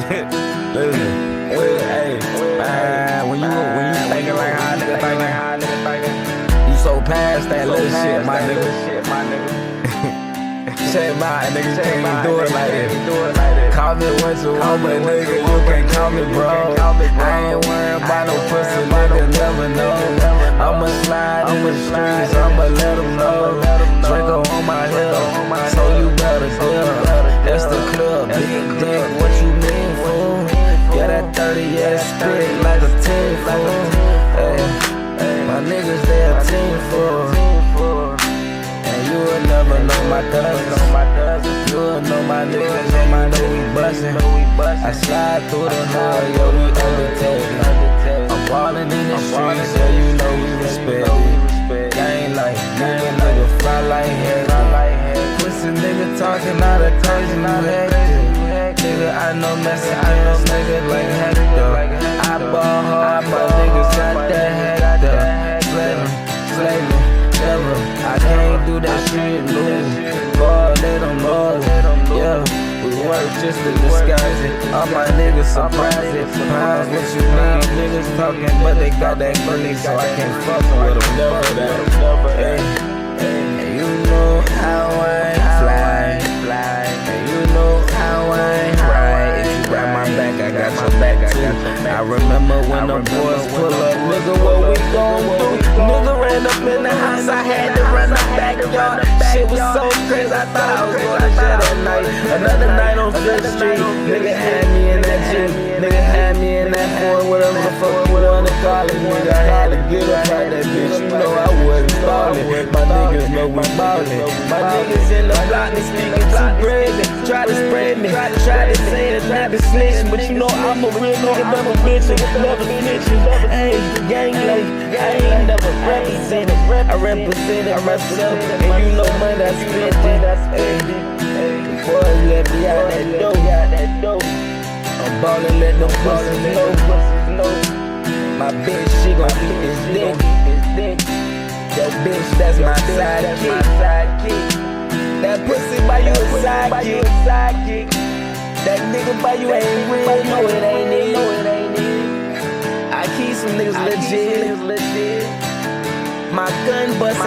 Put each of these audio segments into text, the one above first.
Listen, when you thinking like how a nigga thinking, you so past that little shit, my nigga. Check my niggas can't even do it like that. Call me what you want, but nigga, you can't call me bro. I ain't worried about no pussy, nigga, never know. I'ma slide in the streets, I'ma let them know. Draco on my hip, so you better deal. That's the club, big dick, what you mean, fool? Yeah, that 30, yeah, spit like a 10, fool. My niggas, they a team, fool. You will never know my cousins. You will know my niggas, and you know we bustin'. I slide through the hood, yo, we undertaking. I'm ballin' in the streets, so you know we respect it. Gang like nigga, fly like heck. Pussy nigga talking out of crazy, you hectic. Nigga, I know Mexicans, nigga, like Hector. I ball hard, my niggas got that Hector. Slavin'. I can't do that shit, no. God, they don't know. Yeah, we work just to disguise it. All my niggas surprise it. Surprise what you mean. Niggas talking, but they got that money, so I can't fuck with them. Never that. Hey, you know how I fly. And you know how I ride. If you grab my back, I got your back too. I remember when the boys pull up, nigga, what we gon' do? Nigga ran up in the house, I had to run the backyard. Shit was so crazy, I thought I was going to jail that night. Another night on 5th Street, nigga had me in that Jeep. Nigga had me in that Ford, whatever the fuck you wanna call it. Nigga, I had to get up out that bitch, you know I wasn't ballin'. My niggas know we ballin'. My niggas in the block, they speaking too crazy. Try to spread me, try to say it's not the snitching, but you know I'm a real nigga, never bitchin', never snitchin'. Hey, gang like, I ain't never represented. I represented myself, and you know money I spent it. Hey, the boys let me out that dope. I'm ballin', let them pussies know. My bitch, she gon' eat this dick. That bitch, that's my sidekick. That pussy by you a sidekick. That nigga by you ain't real, no it ain't it. I keep some niggas legit. My gun bust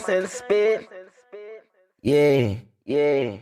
and spit. Yeah.